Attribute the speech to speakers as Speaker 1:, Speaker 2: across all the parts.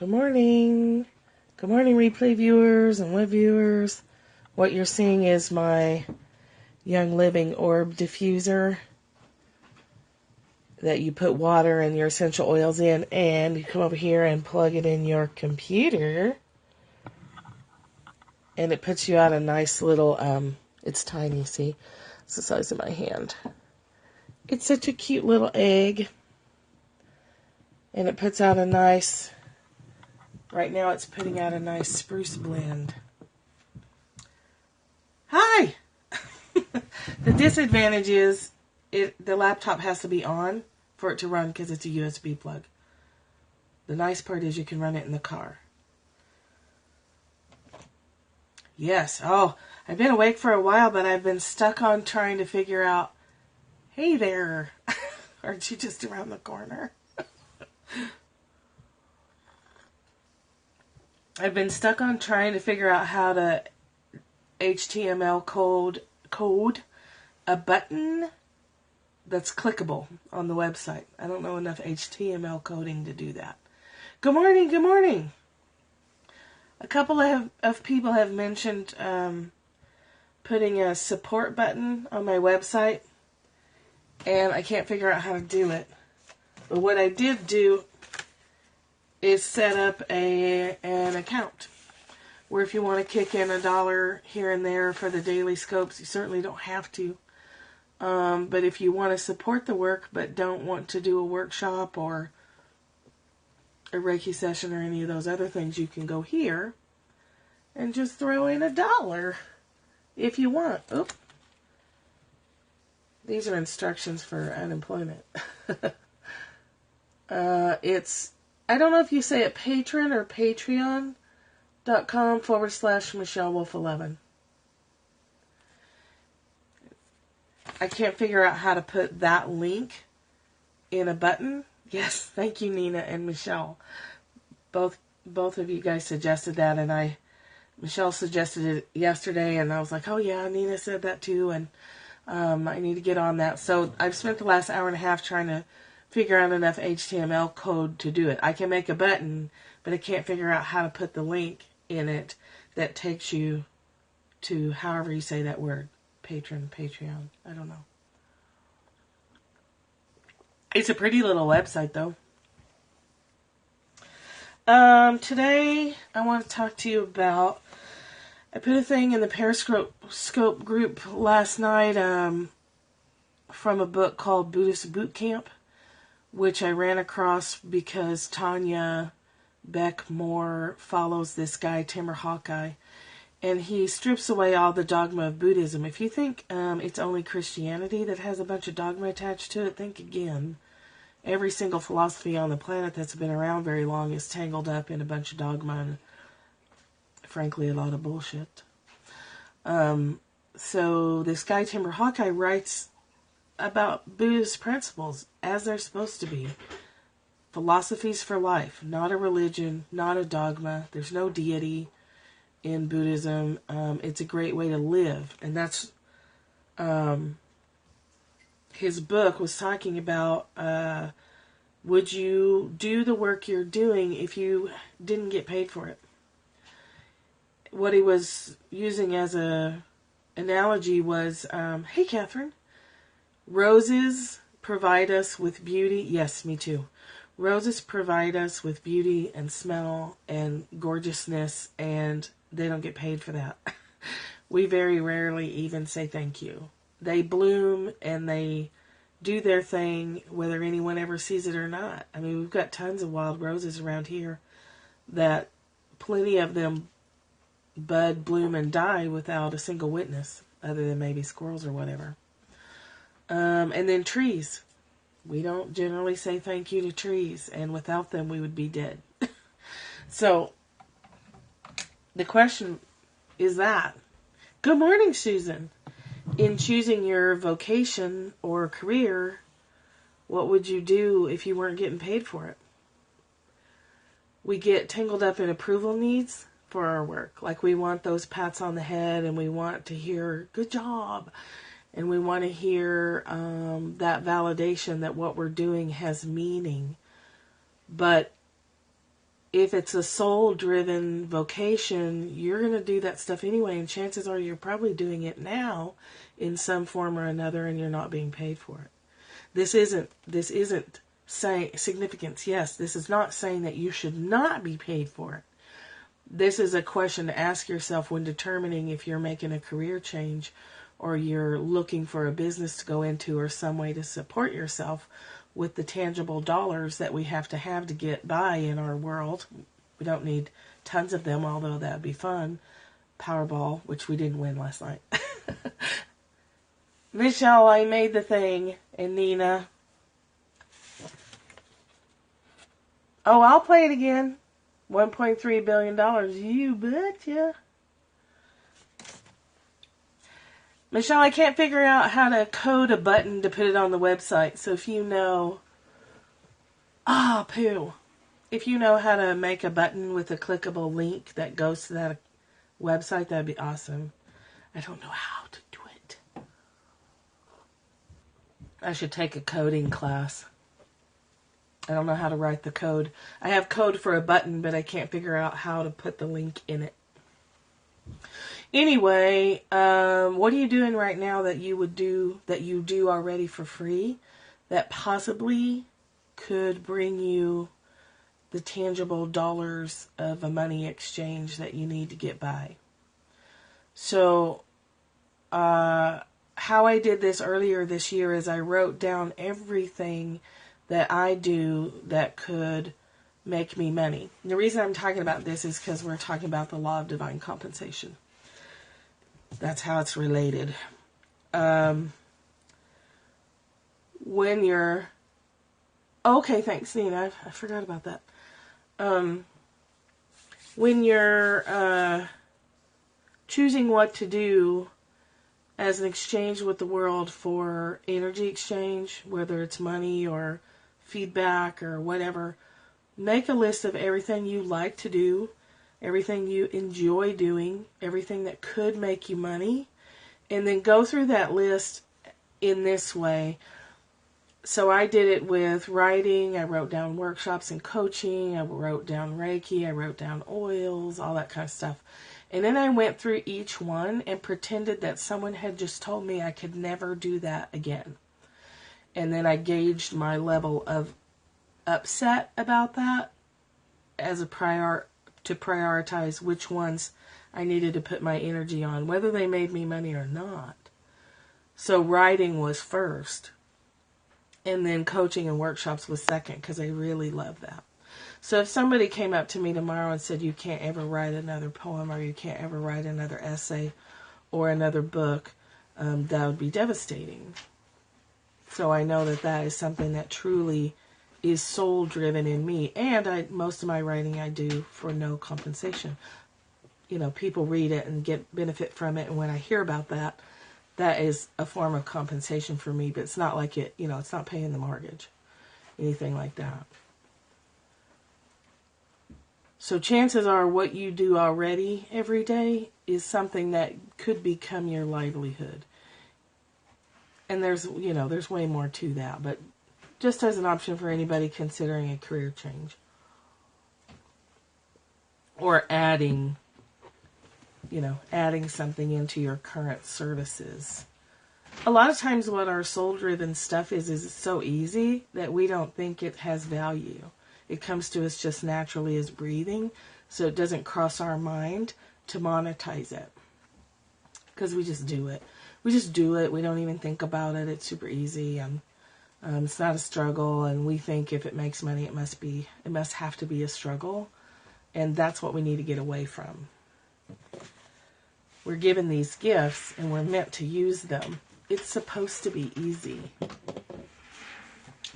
Speaker 1: Good morning. Good morning, replay viewers and web viewers. What you're seeing is my Young Living orb diffuser that you put water and your essential oils in, and you come over here and plug it in your computer, and it puts you out a nice little, it's tiny, see? It's the size of my hand. It's such a cute little egg, and it puts out a nice, right now it's putting out a nice spruce blend. Hi! The disadvantage is the laptop has to be on for it to run because it's a USB plug. The nice part is you can run it in the car. Yes. Oh, I've been awake for a while, but I've been stuck on trying to figure out, hey there, aren't you just around the corner? I've been stuck on trying to figure out how to HTML code a button that's clickable on the website. I don't know enough HTML coding to do that. Good morning, good morning. A couple of people have mentioned putting a support button on my website, and I can't figure out how to do it. But what I did do is set up an account where if you want to kick in $1 here and there for the daily scopes, you certainly don't have to. But if you want to support the work but don't want to do a workshop or a Reiki session or any of those other things, you can go here and just throw in $1 if you want. Oop. These are instructions for unemployment. It's, I don't know if you say it patron or patreon.com/MichelleWolf11. I can't figure out how to put that link in a button. Yes, thank you, Nina and Michelle. Both of you guys suggested that, and Michelle suggested it yesterday, and I was like, oh yeah, Nina said that too, and I need to get on that. So I've spent the last hour and a half trying to figure out enough HTML code to do it. I can make a button, but I can't figure out how to put the link in it that takes you to however you say that word. Patreon. I don't know. It's a pretty little website, though. Today, I want to talk to you about, I put a thing in the Periscope group last night from a book called Buddhist Boot Camp, which I ran across because Tanya Beck-Moore follows this guy, Timur Hawkeye, and he strips away all the dogma of Buddhism. If you think it's only Christianity that has a bunch of dogma attached to it, think again. Every single philosophy on the planet that's been around very long is tangled up in a bunch of dogma and, frankly, a lot of bullshit. So this guy, Timur Hawkeye, writes about Buddhist principles as they're supposed to be. Philosophies for life, not a religion, not a dogma. There's no deity in Buddhism. It's a great way to live. And that's, his book was talking about, would you do the work you're doing if you didn't get paid for it? What he was using as a analogy was, hey Catherine, roses provide us with beauty. Yes, me too. Roses provide us with beauty and smell and gorgeousness, and they don't get paid for that. We very rarely even say thank you. They bloom and they do their thing whether anyone ever sees it or not. I mean, we've got tons of wild roses around here that plenty of them bud, bloom, and die without a single witness, other than maybe squirrels or whatever. And then trees. We don't generally say thank you to trees, and without them we would be dead. So, the question is that. Good morning, Susan. In choosing your vocation or career, what would you do if you weren't getting paid for it? We get tangled up in approval needs for our work. Like we want those pats on the head, and we want to hear, good job. And we want to hear that validation that what we're doing has meaning. But if it's a soul-driven vocation, you're going to do that stuff anyway, and chances are you're probably doing it now in some form or another, and you're not being paid for it. This isn't saying significance. Yes, this is not saying that you should not be paid for it. This is a question to ask yourself when determining if you're making a career change or you're looking for a business to go into or some way to support yourself with the tangible dollars that we have to get by in our world. We don't need tons of them, although that would be fun. Powerball, which we didn't win last night. Michelle, I made the thing. And Nina. Oh, I'll play it again. $1.3 billion. You betcha. Michelle, I can't figure out how to code a button to put it on the website. So if you know... If you know how to make a button with a clickable link that goes to that website, that'd be awesome. I don't know how to do it. I should take a coding class. I don't know how to write the code. I have code for a button, but I can't figure out how to put the link in it. Anyway, what are you doing right now that you do already for free that possibly could bring you the tangible dollars of a money exchange that you need to get by? So, how I did this earlier this year is I wrote down everything that I do that could make me money. And the reason I'm talking about this is because we're talking about the law of divine compensation. That's how it's related. When you're... Okay, thanks, Nina. I forgot about that. When you're choosing what to do as an exchange with the world for energy exchange, whether it's money or feedback or whatever, make a list of everything you like to do, everything you enjoy doing, everything that could make you money, and then go through that list in this way. So I did it with writing. I wrote down workshops and coaching. I wrote down Reiki. I wrote down oils, all that kind of stuff. And then I went through each one and pretended that someone had just told me I could never do that again. And then I gauged my level of upset about that as to prioritize which ones I needed to put my energy on, whether they made me money or not. So writing was first. And then coaching and workshops was second, because I really love that. So if somebody came up to me tomorrow and said, you can't ever write another poem, or you can't ever write another essay or another book, that would be devastating. So I know that that is something that truly is soul driven in me. And most of my writing I do for no compensation. You know, people read it and get benefit from it. And when I hear about that, that is a form of compensation for me. But it's not like it's not paying the mortgage, anything like that. So chances are what you do already every day is something that could become your livelihood. And there's way more to that, but just as an option for anybody considering a career change. Or adding something into your current services. A lot of times what our soul-driven stuff is it's so easy that we don't think it has value. It comes to us just naturally as breathing, so it doesn't cross our mind to monetize it. Because we just do it. We just do it. We don't even think about it. It's super easy, and it's not a struggle. And we think if it makes money, it must have to be a struggle. And that's what we need to get away from. We're given these gifts, and we're meant to use them. It's supposed to be easy.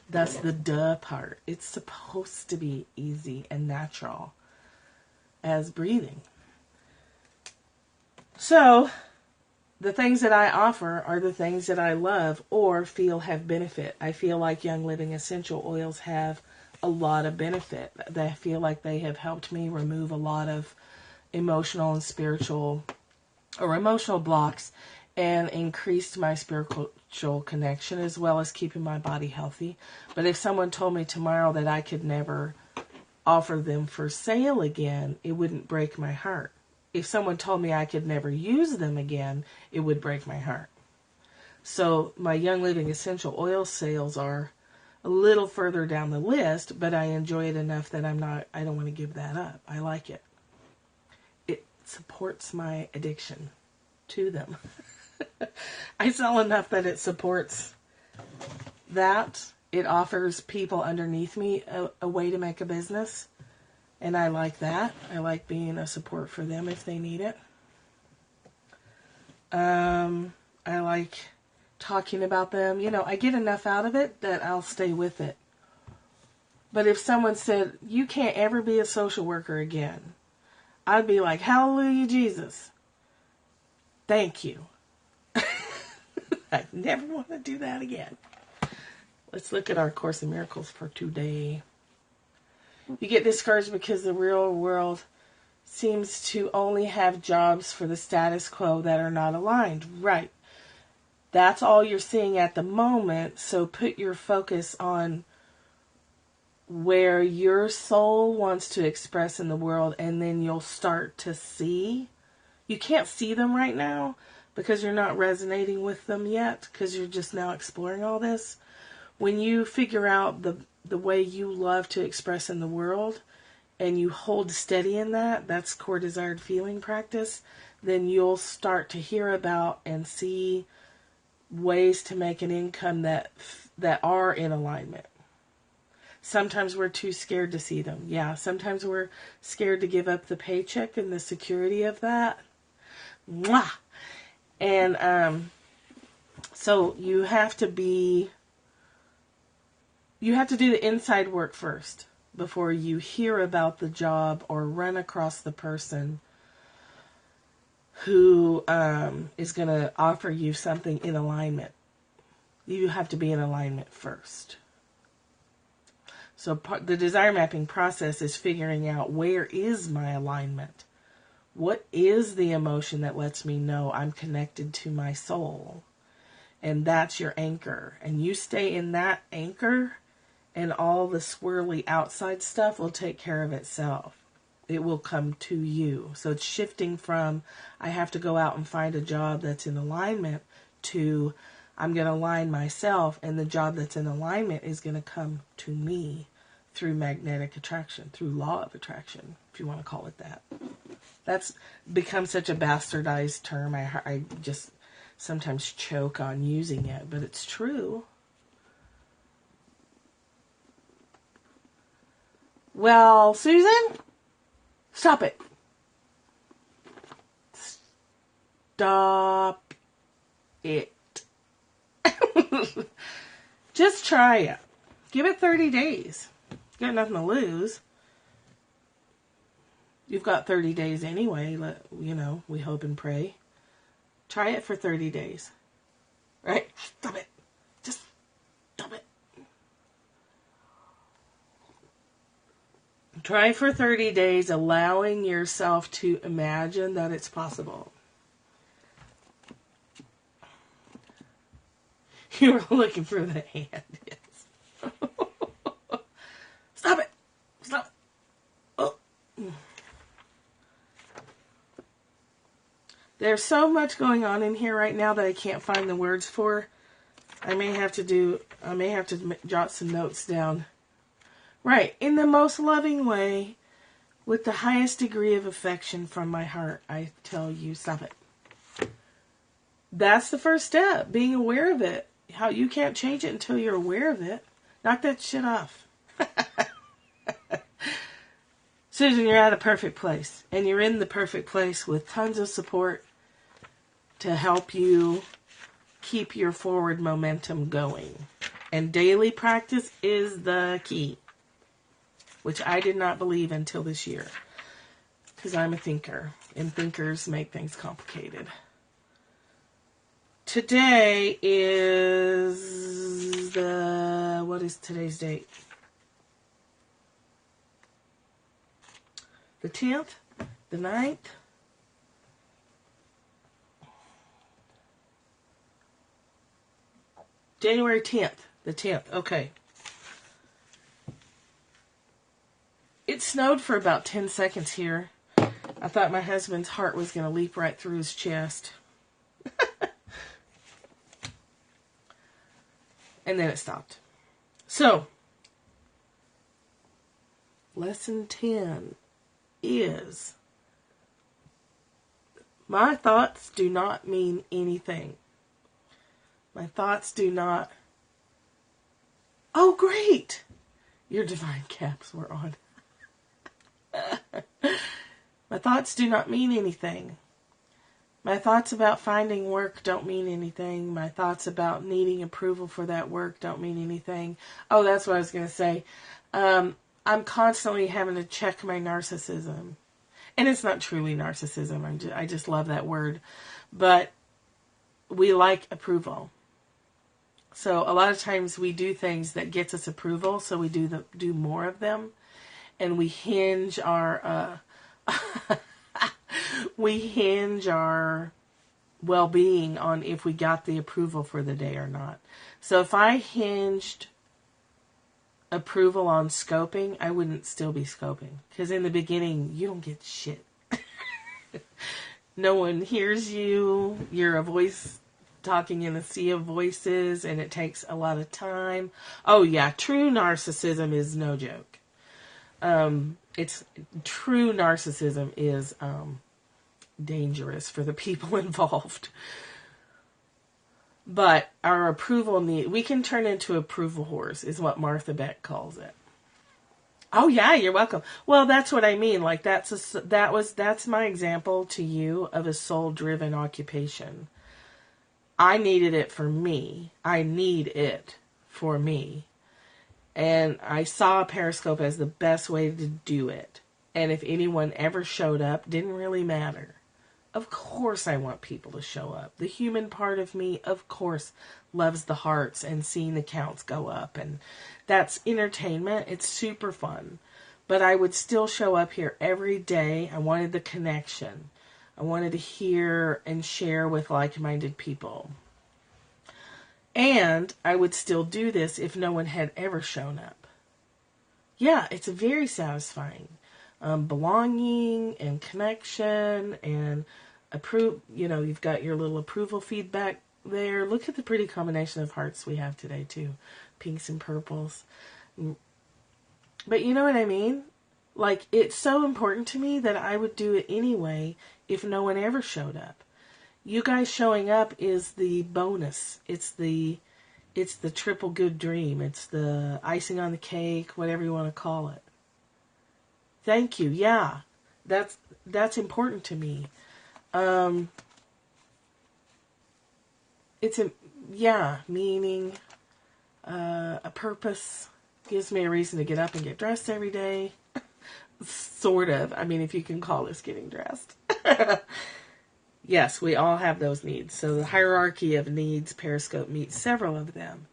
Speaker 1: That's the duh part. It's supposed to be easy and natural as breathing. So, the things that I offer are the things that I love or feel have benefit. I feel like Young Living Essential Oils have a lot of benefit. I feel like they have helped me remove a lot of emotional and spiritual or emotional blocks and increased my spiritual connection as well as keeping my body healthy. But if someone told me tomorrow that I could never offer them for sale again, it wouldn't break my heart. If someone told me I could never use them again, it would break my heart. So my Young Living essential oil sales are a little further down the list, but I enjoy it enough that I don't want to give that up. I like it. It supports my addiction to them. I sell enough that it supports that. It offers people underneath me a way to make a business. And I like that. I like being a support for them if they need it. I like talking about them. You know, I get enough out of it that I'll stay with it. But if someone said, you can't ever be a social worker again, I'd be like, hallelujah, Jesus. Thank you. I never want to do that again. Let's look at our Course in Miracles for today. You get discouraged because the real world seems to only have jobs for the status quo that are not aligned. Right. That's all you're seeing at the moment. So put your focus on where your soul wants to express in the world, and then you'll start to see. You can't see them right now because you're not resonating with them yet, because you're just now exploring all this. When you figure out the way you love to express in the world, and you hold steady in that, that's core desired feeling practice, then you'll start to hear about and see ways to make an income that are in alignment. Sometimes we're too scared to see them. Yeah, sometimes we're scared to give up the paycheck and the security of that. Mwah! And so you have to do the inside work first before you hear about the job or run across the person who is going to offer you something in alignment. You have to be in alignment first. So the desire mapping process is figuring out, where is my alignment? What is the emotion that lets me know I'm connected to my soul? And that's your anchor. And you stay in that anchor, and all the swirly outside stuff will take care of itself. It will come to you. So it's shifting from, I have to go out and find a job that's in alignment, to I'm going to align myself, and the job that's in alignment is going to come to me through magnetic attraction, through law of attraction, if you want to call it that. That's become such a bastardized term. I just sometimes choke on using it, but it's true. Well, Susan, stop it. Stop it. Just try it. Give it 30 days. You got nothing to lose. You've got 30 days anyway. We hope and pray. Try it for 30 days. Right? Stop it. Just stop it. Try for 30 days, allowing yourself to imagine that it's possible. You were looking for the hand. Yes. Stop it. Stop. Oh. There's so much going on in here right now that I can't find the words for. I may have to jot some notes down. Right. In the most loving way, with the highest degree of affection from my heart, I tell you, stop it. That's the first step, being aware of it. How you can't change it until you're aware of it. Knock that shit off. Susan, you're at a perfect place. And you're in the perfect place with tons of support to help you keep your forward momentum going. And daily practice is the key, which I did not believe until this year, because I'm a thinker, and thinkers make things complicated. Today is what is today's date? The 10th? The 9th? January 10th. The 10th. Okay. It snowed for about 10 seconds here. I thought my husband's heart was going to leap right through his chest. And then it stopped. So, lesson 10 is, my thoughts do not mean anything. My thoughts do not... Oh, great! Your divine caps were on. My thoughts do not mean anything. My thoughts about finding work don't mean anything. My thoughts about needing approval for that work don't mean anything. Oh, that's what I was going to say. I'm constantly having to check my narcissism. And it's not truly narcissism. I just love that word. But we like approval. So a lot of times we do things that gets us approval, so we do more of them. And we hinge our... we hinge our well-being on if we got the approval for the day or not. So if I hinged approval on scoping, I wouldn't still be scoping. Because in the beginning, you don't get shit. No one hears you. You're a voice talking in a sea of voices, and it takes a lot of time. Oh yeah, true narcissism is no joke. True narcissism is dangerous for the people involved. But our approval need, we can turn into approval whores, is what Martha Beck calls it. Oh yeah, you're welcome. Well, that's what I mean. Like that's my example to you of a soul-driven occupation. I needed it for me. I need it for me. And I saw Periscope as the best way to do it. And if anyone ever showed up, didn't really matter. Of course I want people to show up. The human part of me, of course, loves the hearts and seeing the counts go up. And that's entertainment. It's super fun. But I would still show up here every day. I wanted the connection. I wanted to hear and share with like-minded people. And I would still do this if no one had ever shown up. Yeah, it's very satisfying. Belonging and connection and you've got your little approval feedback there. Look at the pretty combination of hearts we have today too. Pinks and purples. But you know what I mean? Like, it's so important to me that I would do it anyway if no one ever showed up. You guys showing up is the bonus. It's the triple good dream. It's the icing on the cake, whatever you want to call it. Thank you. Yeah. That's important to me. Meaning, a purpose gives me a reason to get up and get dressed every day. Sort of. I mean, if you can call this getting dressed. Yes, we all have those needs. So the hierarchy of needs, Periscope meets several of them.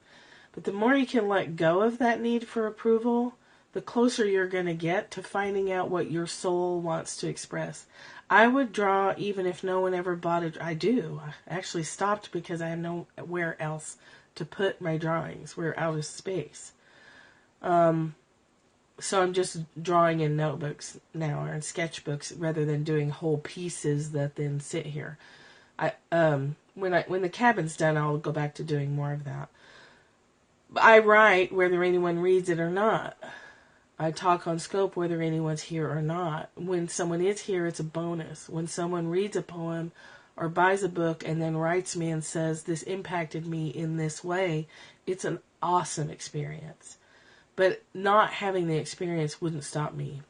Speaker 1: But the more you can let go of that need for approval, the closer you're going to get to finding out what your soul wants to express. I would draw even if no one ever bought it. I do. I actually stopped because I have nowhere else to put my drawings. We're out of space. So I'm just drawing in notebooks now, or in sketchbooks, rather than doing whole pieces that then sit here. When the cabin's done, I'll go back to doing more of that. I write whether anyone reads it or not. I talk on scope whether anyone's here or not. When someone is here, it's a bonus. When someone reads a poem or buys a book and then writes me and says, this impacted me in this way, it's an awesome experience. But not having the experience wouldn't stop me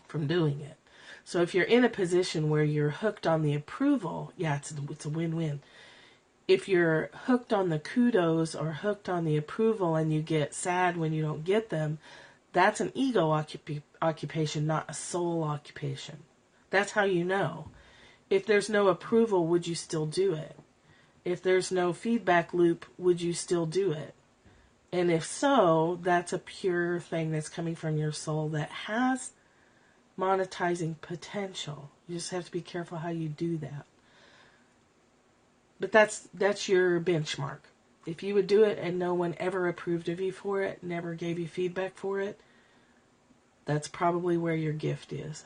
Speaker 1: from doing it. So if you're in a position where you're hooked on the approval, yeah, it's a win-win. If you're hooked on the kudos or hooked on the approval and you get sad when you don't get them, that's an ego occupation, not a soul occupation. That's how you know. If there's no approval, would you still do it? If there's no feedback loop, would you still do it? And if so, that's a pure thing that's coming from your soul that has monetizing potential. You just have to be careful how you do that. But that's your benchmark. If you would do it and no one ever approved of you for it, never gave you feedback for it, That's probably where your gift is.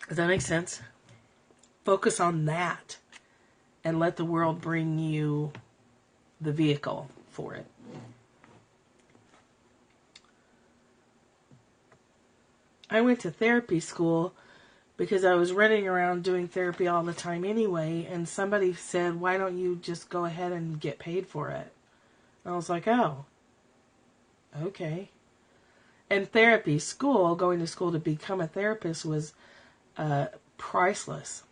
Speaker 1: Does that make sense? Focus on that and let the world bring you the vehicle for it. I went to therapy school because I was running around doing therapy all the time anyway, and somebody said, why don't you just go ahead and get paid for it? And I was like, oh, okay. And therapy school, going to school to become a therapist, was priceless.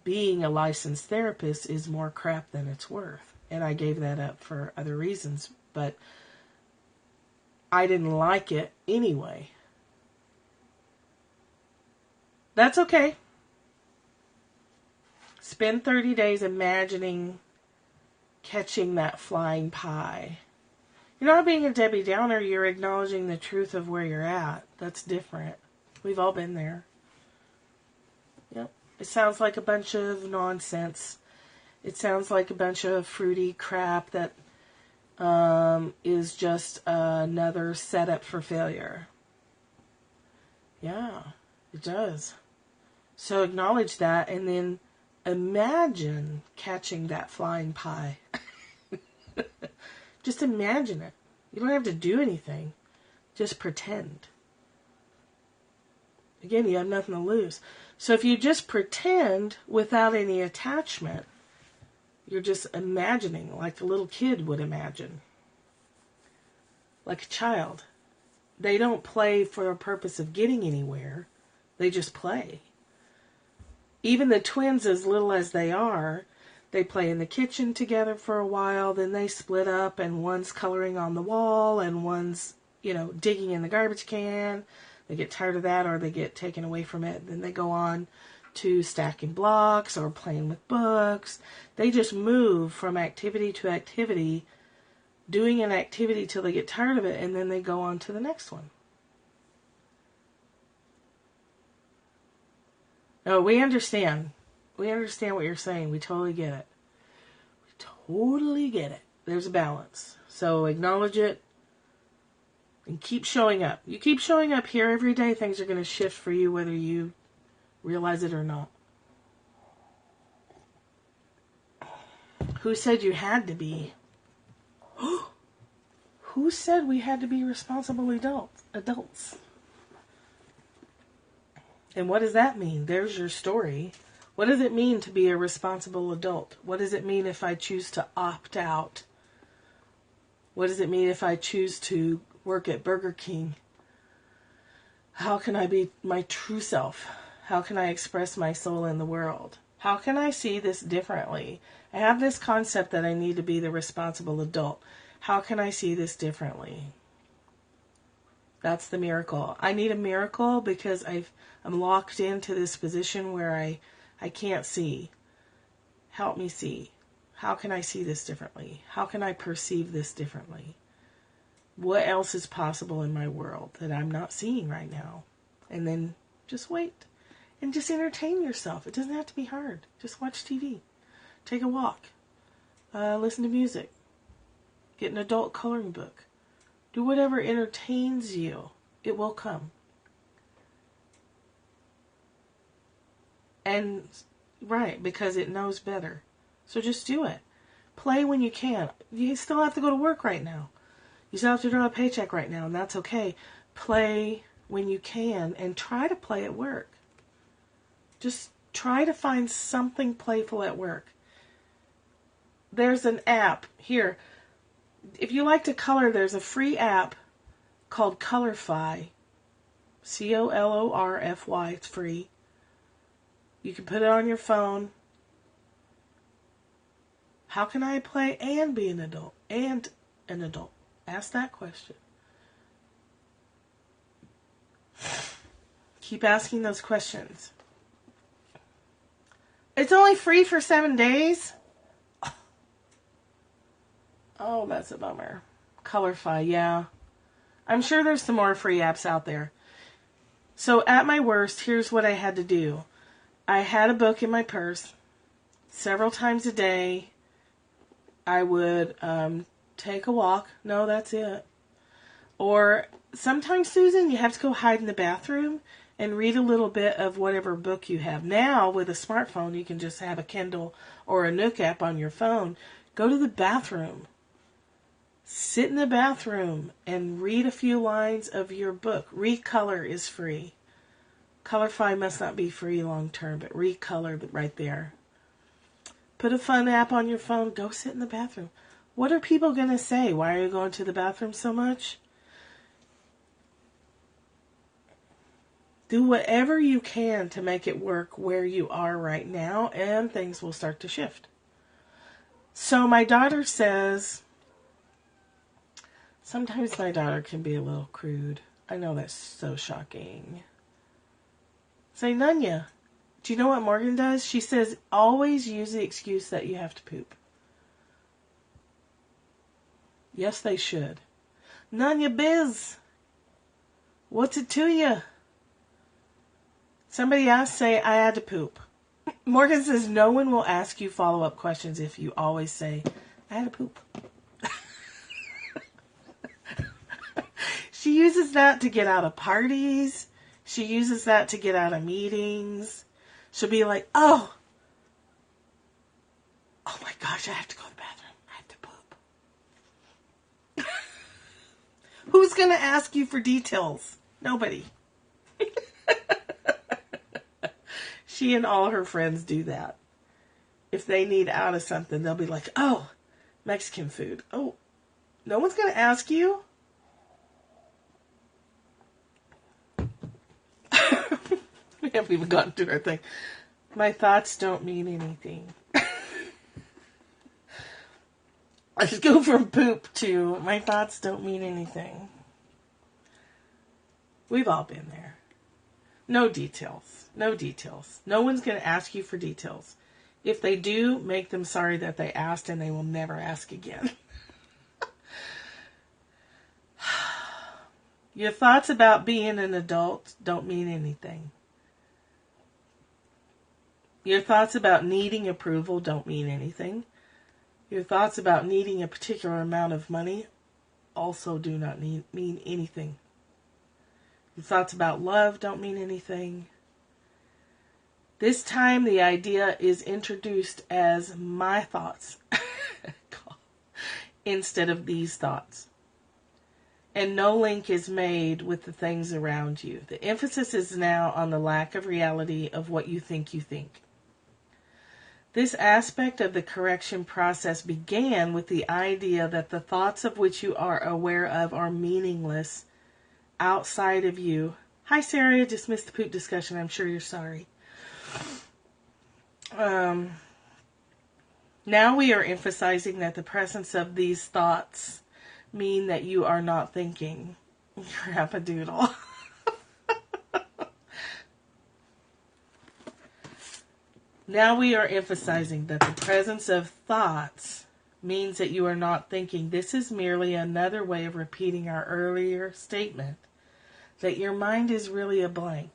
Speaker 1: Being a licensed therapist is more crap than it's worth. And I gave that up for other reasons, but I didn't like it anyway. That's okay. Spend 30 days imagining catching that flying pie. You're not being a Debbie Downer, you're acknowledging the truth of where you're at. That's different. We've all been there. Yep. It sounds like a bunch of nonsense. It sounds like a bunch of fruity crap that is just another setup for failure. Yeah, it does. So acknowledge that and then imagine catching that flying pie. Just imagine it. You don't have to do anything. Just pretend. Again, you have nothing to lose. So if you just pretend without any attachment, you're just imagining like a little kid would imagine. Like a child. They don't play for a purpose of getting anywhere. They just play. Even the twins, as little as they are, they play in the kitchen together for a while, then they split up and one's coloring on the wall and one's, digging in the garbage can. They get tired of that or they get taken away from it. Then they go on to stacking blocks or playing with books. They just move from activity to activity, doing an activity till they get tired of it, and then they go on to the next one. No, we understand. We understand what you're saying. We totally get it. We totally get it. There's a balance. So acknowledge it and keep showing up. You keep showing up here every day, things are going to shift for you whether you realize it or not. Who said you had to be? Who said we had to be responsible adults? And what does that mean? There's your story. What does it mean to be a responsible adult? What does it mean if I choose to opt out? What does it mean if I choose to work at Burger King? How can I be my true self? How can I express my soul in the world? How can I see this differently? I have this concept that I need to be the responsible adult. How can I see this differently? That's the miracle. I need a miracle because I'm locked into this position where I can't see. Help me see. How can I see this differently? How can I perceive this differently? What else is possible in my world that I'm not seeing right now? And then just wait and just entertain yourself. It doesn't have to be hard. Just watch TV. Take a walk. Listen to music. Get an adult coloring book. Do whatever entertains you. It will come. And, right, because it knows better. So just do it. Play when you can. You still have to go to work right now. You still have to draw a paycheck right now, and that's okay. Play when you can, and try to play at work. Just try to find something playful at work. There's an app here. If you like to color, there's a free app called Colorfy. Colorfy. It's free. You can put it on your phone. How can I play and be an adult? And an adult. Ask that question. Keep asking those questions. It's only free for 7 days? Oh, that's a bummer. Colorfy, yeah. I'm sure there's some more free apps out there. So at my worst, here's what I had to do. I had a book in my purse. Several times a day, I would take a walk. No, that's it. Or sometimes, Susan, you have to go hide in the bathroom and read a little bit of whatever book you have. Now, with a smartphone, you can just have a Kindle or a Nook app on your phone. Go to the bathroom. Sit in the bathroom and read a few lines of your book. Recolor is free. Colorify must not be free long term, but Recolor right there. Put a fun app on your phone. Go sit in the bathroom. What are people going to say? Why are you going to the bathroom so much? Do whatever you can to make it work where you are right now, and things will start to shift. So my daughter says, sometimes my daughter can be a little crude. I know that's so shocking. Say, Nunya, do you know what Morgan does? She says, always use the excuse that you have to poop. Yes, they should. Nunya Biz, what's it to you? Somebody else say, I had to poop. Morgan says, no one will ask you follow-up questions if you always say, I had to poop. She uses that to get out of parties. She uses that to get out of meetings. She'll be like, oh my gosh, I have to go to the bathroom. I have to poop. Who's going to ask you for details? Nobody. She and all her friends do that. If they need out of something, they'll be like, oh, Mexican food. Oh, no one's going to ask you? We haven't even gotten to our thing. My thoughts don't mean anything. I just go from poop to my thoughts don't mean anything. We've all been there. No details. No details. No one's going to ask you for details. If they do, make them sorry that they asked and they will never ask again. Your thoughts about being an adult don't mean anything. Your thoughts about needing approval don't mean anything. Your thoughts about needing a particular amount of money also do not mean anything. Your thoughts about love don't mean anything. This time the idea is introduced as my thoughts instead of these thoughts. And no link is made with the things around you. The emphasis is now on the lack of reality of what you think you think. This aspect of the correction process began with the idea that the thoughts of which you are aware of are meaningless outside of you. Hi, Sarah. I just missed the poop discussion. I'm sure you're sorry. Now we are emphasizing that the presence of these thoughts mean that you are not thinking. Crap-a-doodle. Now we are emphasizing that the presence of thoughts means that you are not thinking. This is merely another way of repeating our earlier statement that your mind is really a blank.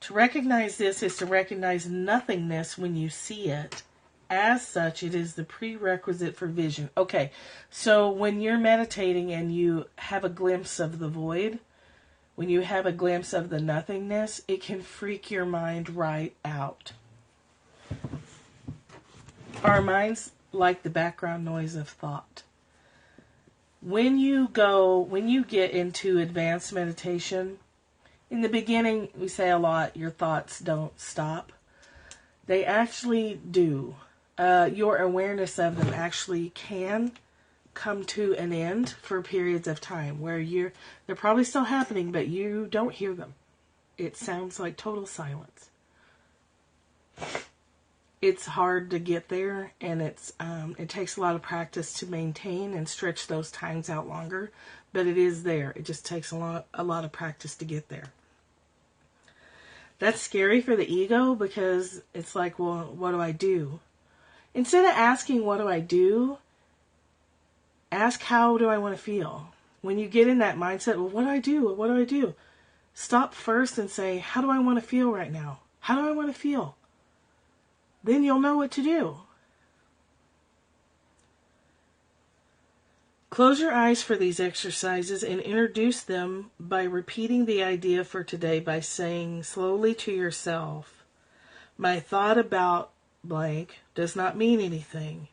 Speaker 1: To recognize this is to recognize nothingness when you see it. As such, it is the prerequisite for vision. Okay, so when you're meditating and you have a glimpse of the void, when you have a glimpse of the nothingness, it can freak your mind right out. Our minds like the background noise of thought. When you get into advanced meditation, in the beginning, we say a lot, your thoughts don't stop. They actually do. Your awareness of them actually can come to an end for periods of time where they're probably still happening, but you don't hear them. It sounds like total silence. It's hard to get there, and it takes a lot of practice to maintain and stretch those times out longer, but it is there. It just takes a lot of practice to get there. That's scary for the ego because it's like, well, what do I do? Instead of asking, what do I do? Ask, how do I want to feel? When you get in that mindset, well, what do I do? What do I do? Stop first and say, how do I want to feel right now? How do I want to feel? Then you'll know what to do. Close your eyes for these exercises and introduce them by repeating the idea for today by saying slowly to yourself, my thought about blank does not mean anything.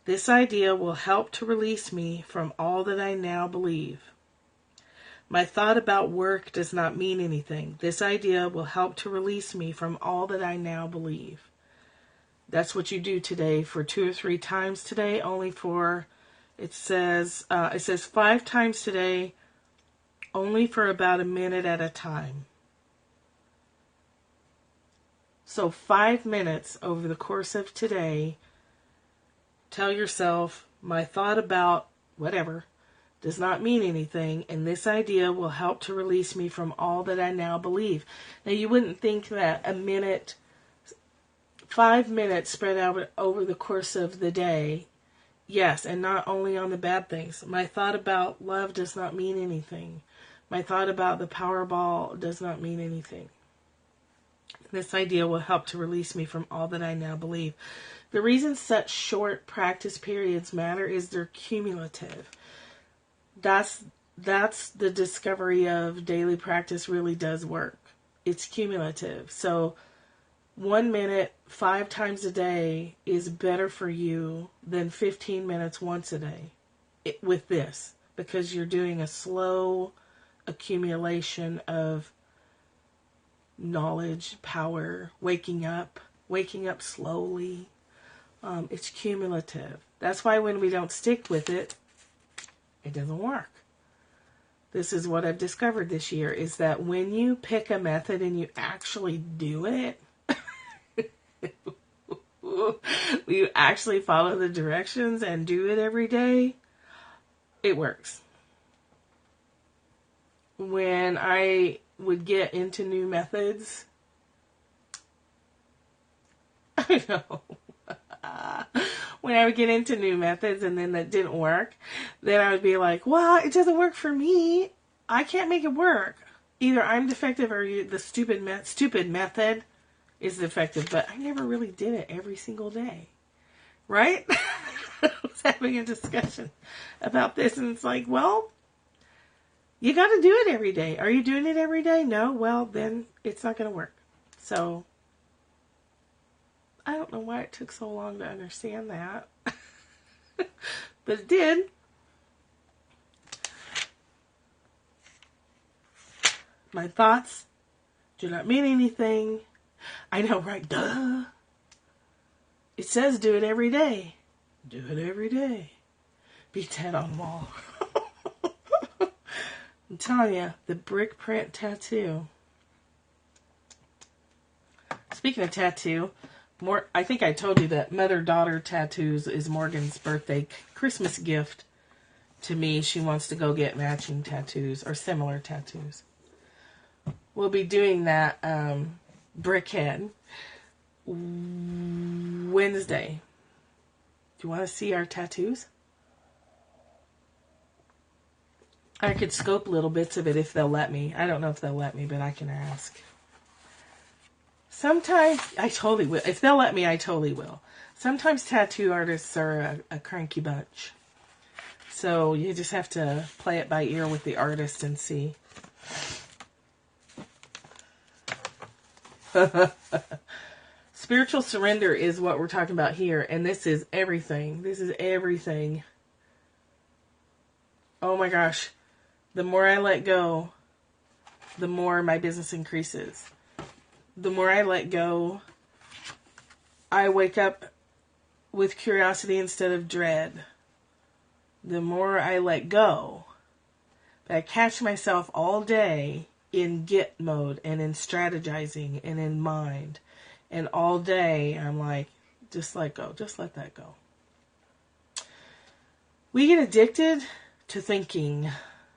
Speaker 1: This idea will help to release me from all that I now believe. My thought about work does not mean anything. This idea will help to release me from all that I now believe. That's what you do today for 2 or 3 times today, only for, it says 5 times today, only for about a minute at a time. So 5 minutes over the course of today, tell yourself, my thought about whatever does not mean anything, and this idea will help to release me from all that I now believe. Now, you wouldn't think that 5 minutes spread out over the course of the day, yes, and not only on the bad things. My thought about love does not mean anything. My thought about the Powerball does not mean anything. This idea will help to release me from all that I now believe. The reason such short practice periods matter is they're cumulative. That's the discovery of daily practice really does work. It's cumulative. So 1 minute 5 times a day is better for you than 15 minutes once a day with this, because you're doing a slow accumulation of knowledge, power, waking up slowly. It's cumulative. That's why when we don't stick with it, it doesn't work. This is what I've discovered this year, is that when you pick a method and you actually do it, you actually follow the directions and do it every day, it works. When I would get into new methods, I know, when I would get into new methods and then that didn't work, then I would be like, well, it doesn't work for me. I can't make it work. Either I'm defective or the stupid method is defective. But I never really did it every single day. Right? I was having a discussion about this, and it's like, well, you got to do it every day. Are you doing it every day? No? Well, then it's not going to work. So I don't know why it took so long to understand that. But it did. My thoughts do not mean anything. I know, right? Duh. It says do it every day. Do it every day. Beat that on the wall. I'm telling you, the brick print tattoo. Speaking of tattoo, I think I told you that mother-daughter tattoos is Morgan's birthday Christmas gift to me. She wants to go get matching tattoos or similar tattoos. We'll be doing that brickhead Wednesday. Do you want to see our tattoos? I could scope little bits of it if they'll let me. I don't know if they'll let me, but I can ask. Sometimes, I totally will. If they'll let me, I totally will. Sometimes tattoo artists are a cranky bunch. So you just have to play it by ear with the artist and see. Spiritual surrender is what we're talking about here. And this is everything. This is everything. Oh my gosh. The more I let go, the more my business increases. The more I let go, I wake up with curiosity instead of dread. The more I let go, I catch myself all day in get mode and in strategizing and in mind. And all day I'm like, just let go, just let that go. We get addicted to thinking.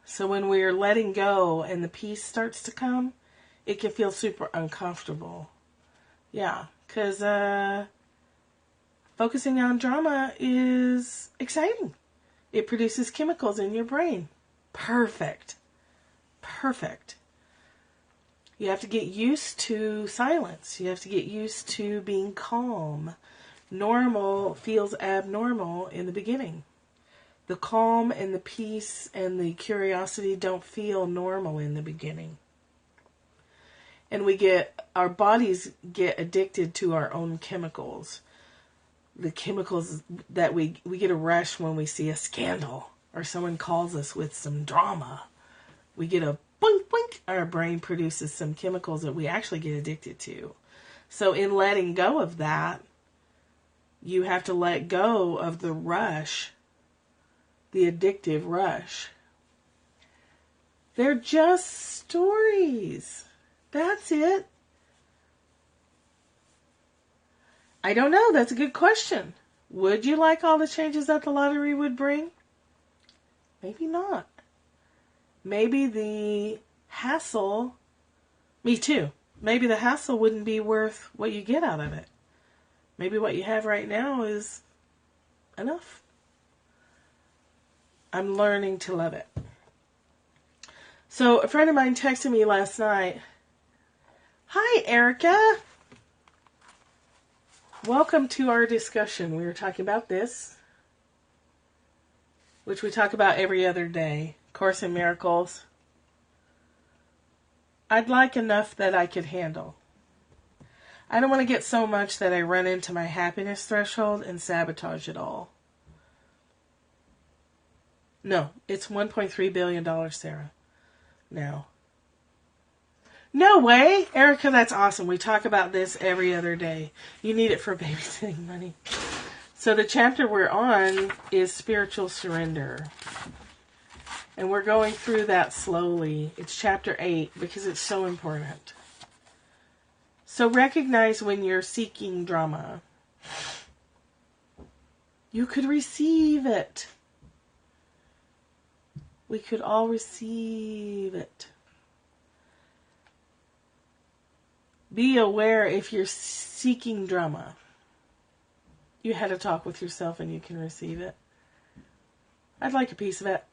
Speaker 1: So when we're letting go and the peace starts to come, it can feel super uncomfortable. Yeah, because focusing on drama is exciting. It produces chemicals in your brain. Perfect. Perfect. You have to get used to silence. You have to get used to being calm. Normal feels abnormal in the beginning. The calm and the peace and the curiosity don't feel normal in the beginning. And our bodies get addicted to our own chemicals. The chemicals that we get a rush when we see a scandal or someone calls us with some drama. We get a boink, boink. Our brain produces some chemicals that we actually get addicted to. So in letting go of that, you have to let go of the rush, the addictive rush. They're just stories. That's it. I don't know. That's a good question. Would you like all the changes that the lottery would bring? Maybe not. Maybe the hassle, me too. Maybe the hassle wouldn't be worth what you get out of it. Maybe what you have right now is enough. I'm learning to love it. So a friend of mine texted me last night. Hi, Erica. Welcome to our discussion. We were talking about this, which we talk about every other day. Course in Miracles. I'd like enough that I could handle. I don't want to get so much that I run into my happiness threshold and sabotage it all. No, it's $1.3 billion, Sarah. Now. No way! Erica, that's awesome. We talk about this every other day. You need it for babysitting money. So the chapter we're on is spiritual surrender. And we're going through that slowly. It's chapter 8 because it's so important. So recognize when you're seeking drama. You could receive it. We could all receive it. Be aware if you're seeking drama. You had a talk with yourself and you can receive it. I'd like a piece of it.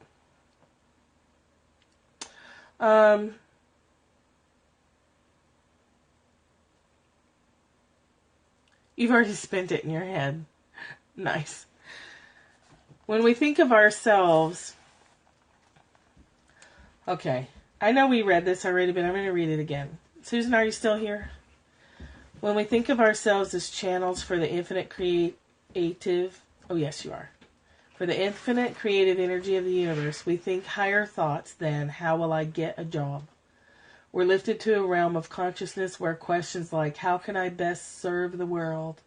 Speaker 1: You've already spent it in your head. Nice. When we think of ourselves... Okay. I know we read this already, but I'm going to read it again. Susan, are you still here? When we think of ourselves as channels for the infinite creative... Oh, yes, you are. For the infinite creative energy of the universe, we think higher thoughts than, how will I get a job? We're lifted to a realm of consciousness where questions like, how can I best serve the world,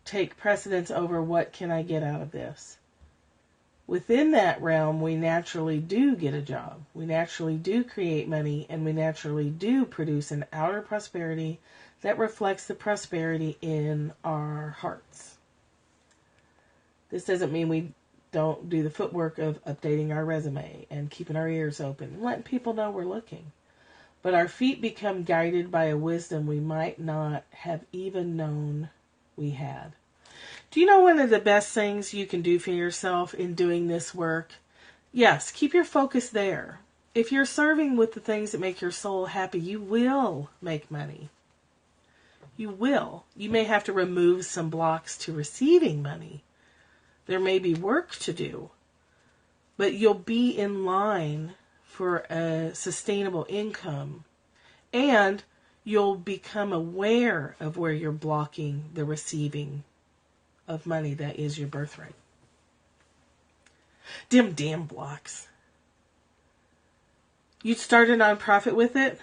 Speaker 1: take precedence over what can I get out of this? Within that realm, we naturally do get a job. We naturally do create money, and we naturally do produce an outer prosperity that reflects the prosperity in our hearts. This doesn't mean we don't do the footwork of updating our resume and keeping our ears open and letting people know we're looking. But our feet become guided by a wisdom we might not have even known we had. Do you know one of the best things you can do for yourself in doing this work? Yes, keep your focus there. If you're serving with the things that make your soul happy, you will make money. You will. You may have to remove some blocks to receiving money. There may be work to do, but you'll be in line for a sustainable income, and you'll become aware of where you're blocking the receiving of money that is your birthright. Dim damn blocks. You'd start a nonprofit with it?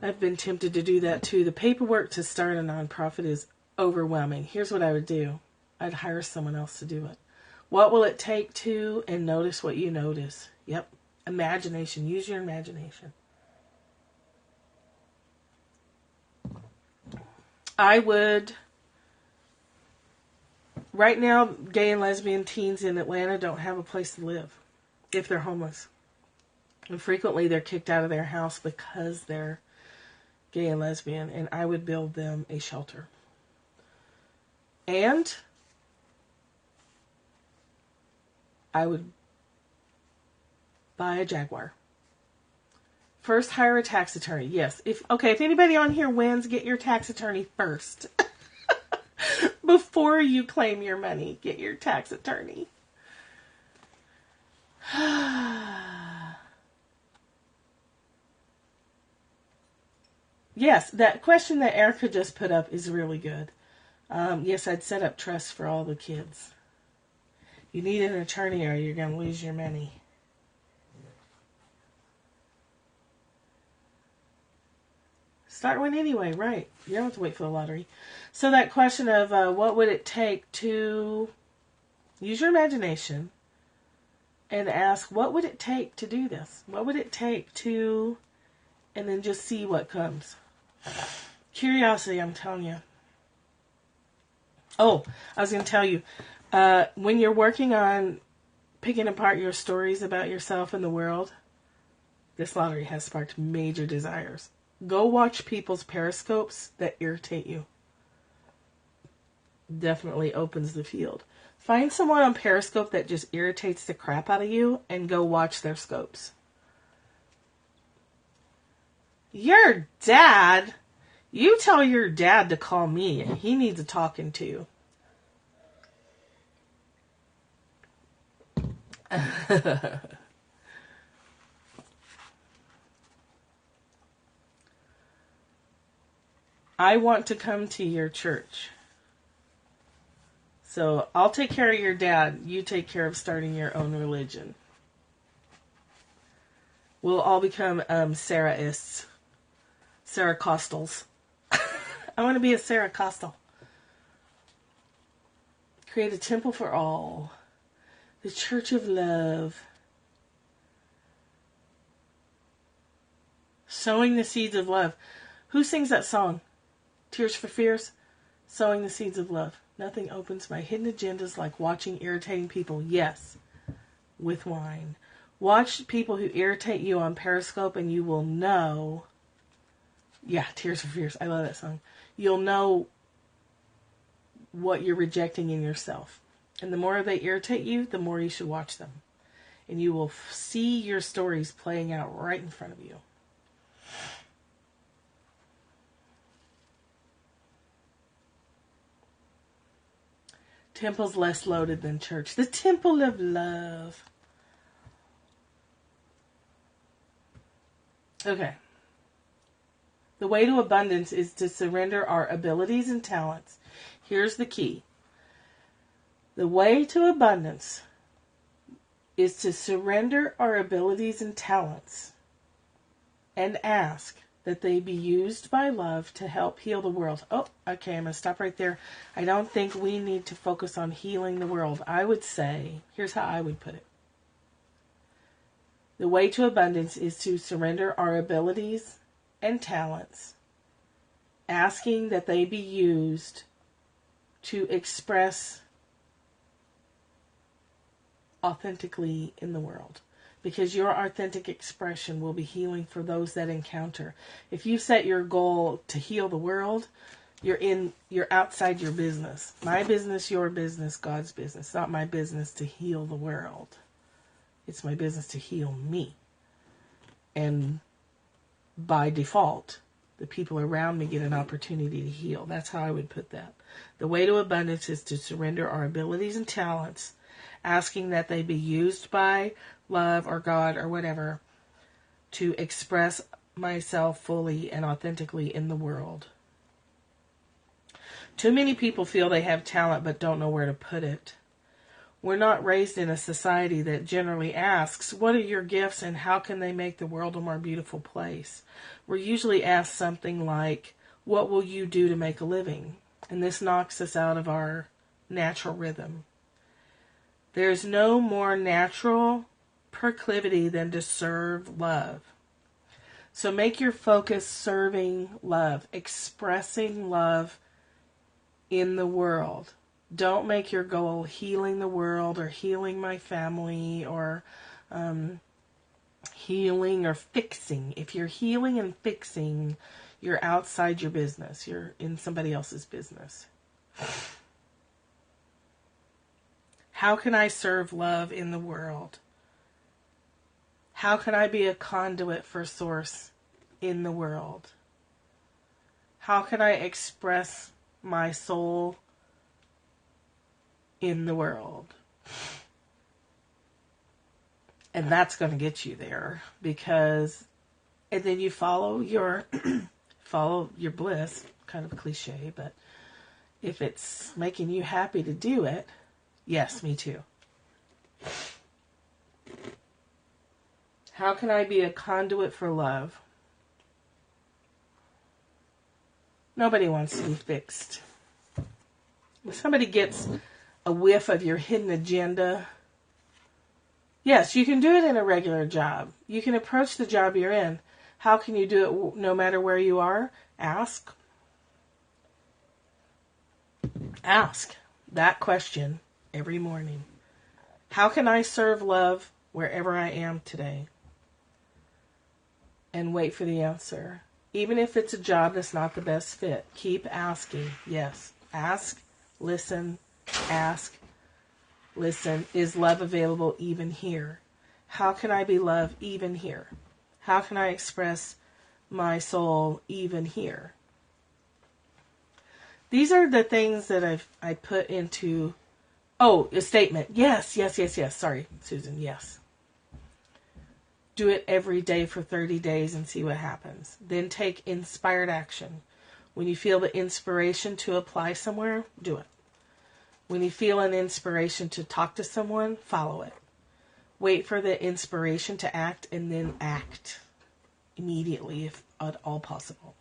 Speaker 1: I've been tempted to do that too. The paperwork to start a nonprofit is overwhelming. Here's what I would do. I'd hire someone else to do it. What will it take to, and notice what you notice. Yep. Imagination. Use your imagination. I would... Right now, gay and lesbian teens in Atlanta don't have a place to live if they're homeless. And frequently they're kicked out of their house because they're gay and lesbian. And I would build them a shelter. And I would buy a Jaguar. First, hire a tax attorney. Yes. If anybody on here wins, get your tax attorney first. Before you claim your money, get your tax attorney. Yes, that question that Erica just put up is really good. Yes, I'd set up trusts for all the kids. You need an attorney or you're going to lose your money. Start one anyway, right. You don't have to wait for the lottery. So that question of what would it take to use your imagination and ask, what would it take to do this? What would it take to, and then just see what comes. Curiosity, I'm telling you. Oh, I was going to tell you, when you're working on picking apart your stories about yourself and the world, this lottery has sparked major desires. Go watch people's periscopes that irritate you. Definitely opens the field. Find someone on Periscope that just irritates the crap out of you and go watch their scopes. Your dad? You tell your dad to call me. He needs a talking to. I want to come to your church. So I'll take care of your dad. You take care of starting your own religion. We'll all become Sarahists. Saracostals. I want to be a Saracostal. Create a temple for all. The Church of Love. Sowing the seeds of love. Who sings that song? Tears for Fears? Sowing the seeds of love. Nothing opens my hidden agendas like watching irritating people. Yes, with wine. Watch people who irritate you on Periscope and you will know. Yeah, Tears for Fears. I love that song. You'll know what you're rejecting in yourself. And the more they irritate you, the more you should watch them. And you will see your stories playing out right in front of you. Temple's less loaded than church. The temple of love. Okay. The way to abundance is to surrender our abilities and talents. Here's the key. The way to abundance is to surrender our abilities and talents and ask that they be used by love to help heal the world. Oh, okay, I'm going to stop right there. I don't think we need to focus on healing the world. I would say, here's how I would put it. The way to abundance is to surrender our abilities and talents, asking that they be used to express authentically in the world. Because your authentic expression will be healing for those that encounter. If you set your goal to heal the world, you're outside your business. My business, your business, God's business. It's not my business to heal the world. It's my business to heal me. And by default, the people around me get an opportunity to heal. That's how I would put that. The way to abundance is to surrender our abilities and talents, asking that they be used by love or God or whatever to express myself fully and authentically in the world. Too many people feel they have talent but don't know where to put it. We're not raised in a society that generally asks, what are your gifts and how can they make the world a more beautiful place? We're usually asked something like, what will you do to make a living? And this knocks us out of our natural rhythm. There's no more natural proclivity than to serve love. So make your focus serving love, expressing love in the world. Don't make your goal healing the world or healing my family or healing or fixing. If you're healing and fixing, you're outside your business. You're in somebody else's business. How can I serve love in the world? How can I be a conduit for Source in the world? How can I express my soul in the world. And that's going to get you there, because, and then you follow your, follow your bliss, kind of cliche, but if it's making you happy to do it, yes, me too. How can I be a conduit for love? Nobody wants to be fixed. When somebody gets a whiff of your hidden agenda, yes, you can do it in a regular job. You can approach the job you're in. How can you do it no matter where you are? Ask. Ask that question every morning. How can I serve love wherever I am today? And wait for the answer. Even if it's a job that's not the best fit, keep asking. Yes, ask, listen, ask, listen. Is love available even here? How can I be loved even here? How can I express my soul even here? These are the things that I put into, a statement. Yes. Sorry, Susan, yes. Do it every day for 30 days and see what happens. Then take inspired action. When you feel the inspiration to apply somewhere, do it. When you feel an inspiration to talk to someone, follow it. Wait for the inspiration to act, and then act immediately if at all possible.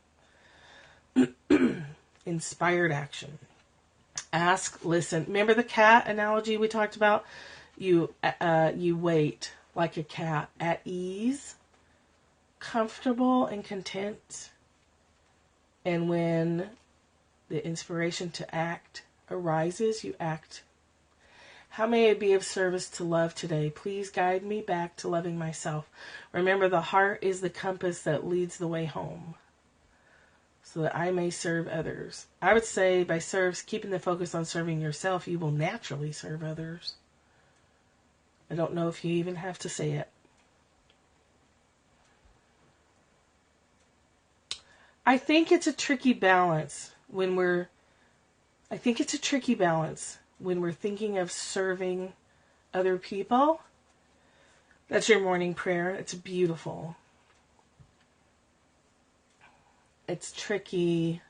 Speaker 1: Inspired action. Ask, listen. Remember the cat analogy we talked about? You wait like a cat, at ease, comfortable and content. And when the inspiration to act arises, you act. How may I be of service to love today? Please guide me back to loving myself. Remember, the heart is the compass that leads the way home, so that I may serve others. I would say by keeping the focus on serving yourself, you will naturally serve others. I don't know if you even have to say it. I think it's a tricky balance when we're thinking of serving other people. That's your morning prayer. It's beautiful. It's tricky.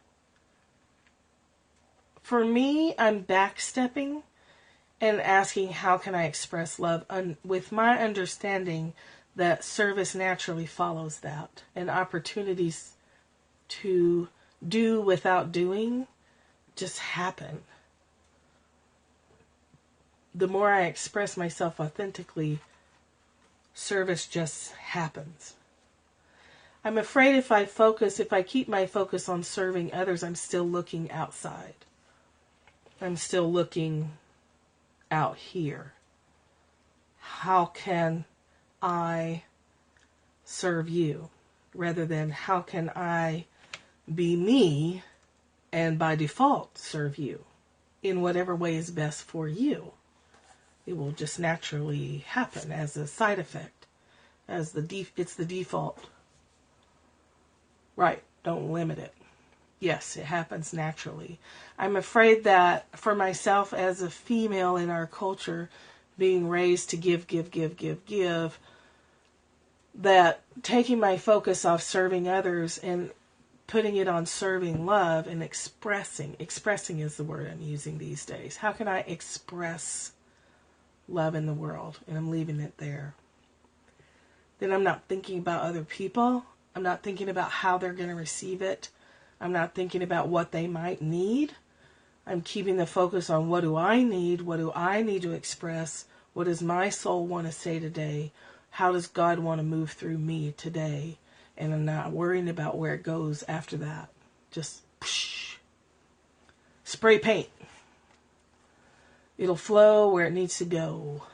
Speaker 1: For me, I'm backstepping and asking, how can I express love? With my understanding that service naturally follows that, and opportunities to do without doing just happen. The more I express myself authentically, service just happens. I'm afraid if I keep my focus on serving others, I'm still looking outside. I'm still looking out here. How can I serve you? Rather than how can I be me and by default serve you in whatever way is best for you. It will just naturally happen as a side effect, as it's the default. Right, don't limit it. Yes, it happens naturally. I'm afraid that for myself as a female in our culture, being raised to give, that taking my focus off serving others and putting it on serving love and expressing is the word I'm using these days. How can I express love in the world? And I'm leaving it there. Then I'm not thinking about other people. I'm not thinking about how they're going to receive it. I'm not thinking about what they might need. I'm keeping the focus on what do I need? What do I need to express? What does my soul want to say today? How does God want to move through me today? And I'm not worrying about where it goes after that. Just spray paint. It'll flow where it needs to go.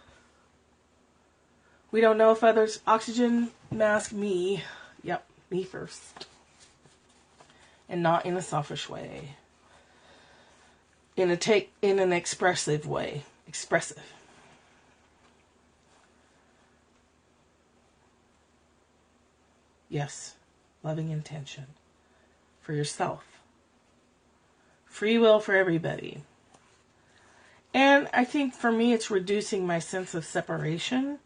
Speaker 1: We don't know if others oxygen mask me. Yep, me first. And not in a selfish way. In an expressive way. Expressive. Yes, loving intention for yourself. Free will for everybody. And I think for me, it's reducing my sense of separation.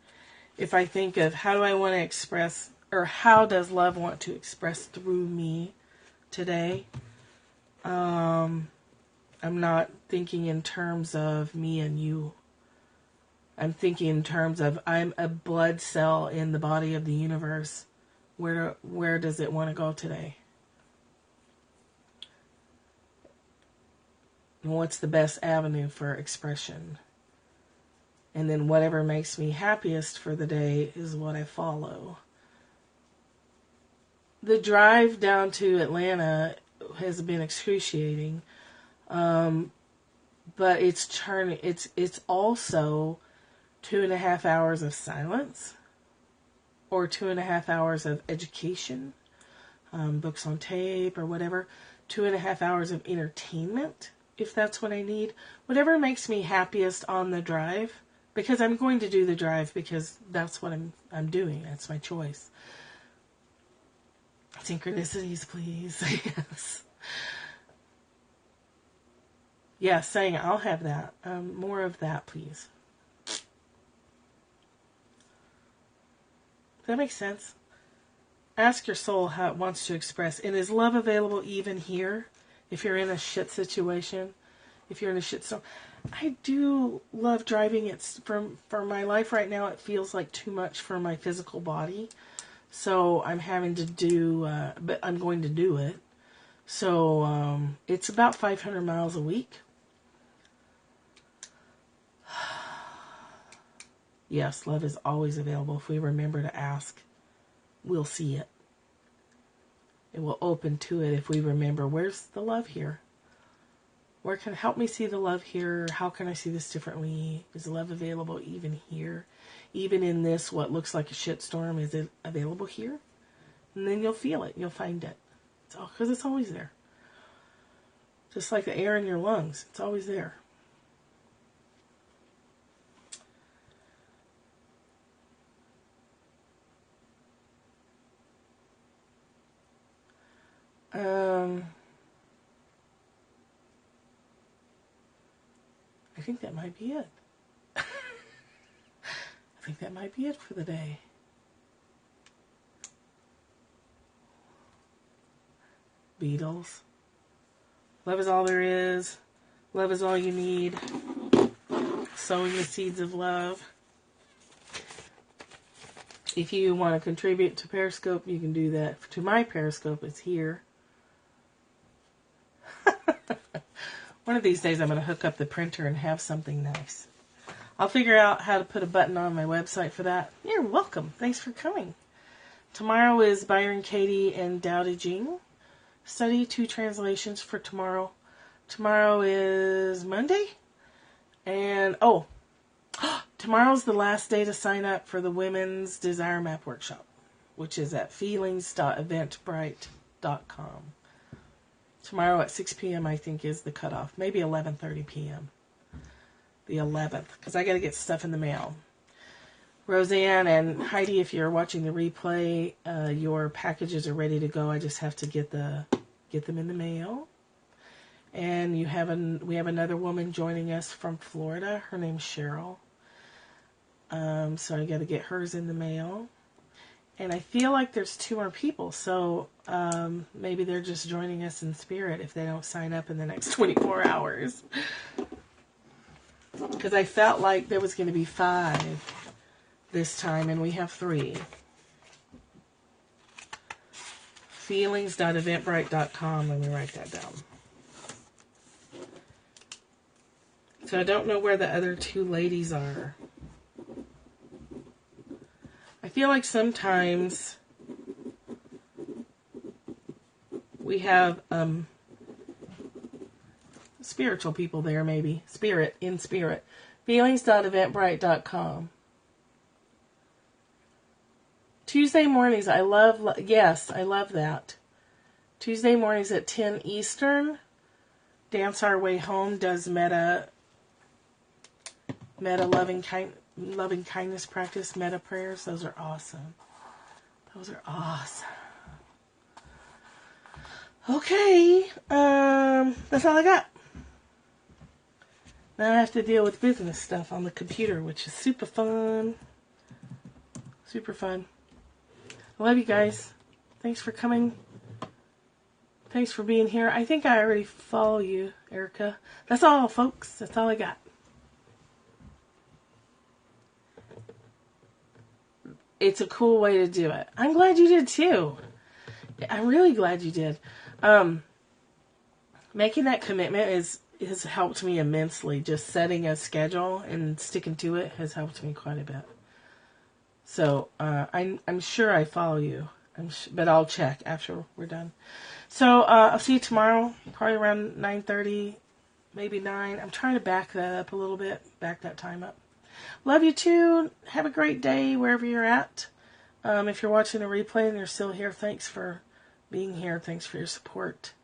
Speaker 1: If I think of how do I want to express, or how does love want to express through me today, I'm not thinking in terms of me and you. I'm thinking in terms of I'm a blood cell in the body of the universe. Where does it want to go today? And what's the best avenue for expression? And then whatever makes me happiest for the day is what I follow. The drive down to Atlanta has been excruciating. But it's also 2.5 hours of silence, or 2.5 hours of education, books on tape or whatever, 2.5 hours of entertainment, if that's what I need. Whatever makes me happiest on the drive, because I'm going to do the drive because that's what I'm doing. That's my choice. Synchronicities, please. Yes. Yeah, saying I'll have that. More of that, please. Does that make sense? Ask your soul how it wants to express. And is love available even here? If you're in a shit situation, if you're in a shit storm. I do love driving. It's for my life right now. It feels like too much for my physical body. So I'm having to do, but I'm going to do it. So it's about 500 miles a week. Yes, love is always available. If we remember to ask, we'll see it. It will open to it if we remember, where's the love here? Where can help me see the love here? How can I see this differently? Is love available even here? Even in this, what looks like a shitstorm, is it available here? And then you'll feel it. You'll find it. Because it's always there. Just like the air in your lungs. It's always there. I think that might be it. I think that might be it for the day. Beatles. Love is all there is. Love is all you need. Sowing the seeds of love. If you want to contribute to Periscope, you can do that. To my Periscope, it's here. One of these days I'm going to hook up the printer and have something nice. I'll figure out how to put a button on my website for that. You're welcome. Thanks for coming. Tomorrow is Byron Katie and Dao De Jing. Study 2 translations for tomorrow. Tomorrow is Monday. And, tomorrow's the last day to sign up for the Women's Desire Map Workshop, which is at feelings.eventbrite.com. Tomorrow at 6 p.m. I think is the cutoff. Maybe 11:30 p.m. The 11th, because I got to get stuff in the mail. Roseanne and Heidi, if you're watching the replay, your packages are ready to go. I just have to get them in the mail. And we have another woman joining us from Florida. Her name's Cheryl. So I got to get hers in the mail. And I feel like there's 2 more people, so maybe they're just joining us in spirit if they don't sign up in the next 24 hours. Because I felt like there was going to be 5 this time, and we have 3. Feelings.eventbrite.com, let me write that down. So I don't know where the other 2 ladies are. I feel like sometimes we have spiritual people there, maybe. In spirit. Feelings.eventbrite.com. Tuesday mornings, I love that. Tuesday mornings at 10 Eastern, Dance Our Way Home does meta loving kindness practice, meta prayers. Those are awesome. Okay, that's all I got. Now I have to deal with business stuff on the computer, which is super fun. Super fun. I love you guys. Thanks for coming. Thanks for being here. I think I already follow you, Erica. That's all, folks. That's all I got. It's a cool way to do it. I'm glad you did too. I'm really glad you did. Making that commitment has helped me immensely. Just setting a schedule and sticking to it has helped me quite a bit. So I'm sure I follow you. But I'll check after we're done. So I'll see you tomorrow, probably around 9:30, maybe 9. I'm trying to back that up a little bit, back that time up. Love you too. Have a great day wherever you're at. If you're watching the replay and you're still here, thanks for being here. Thanks for your support.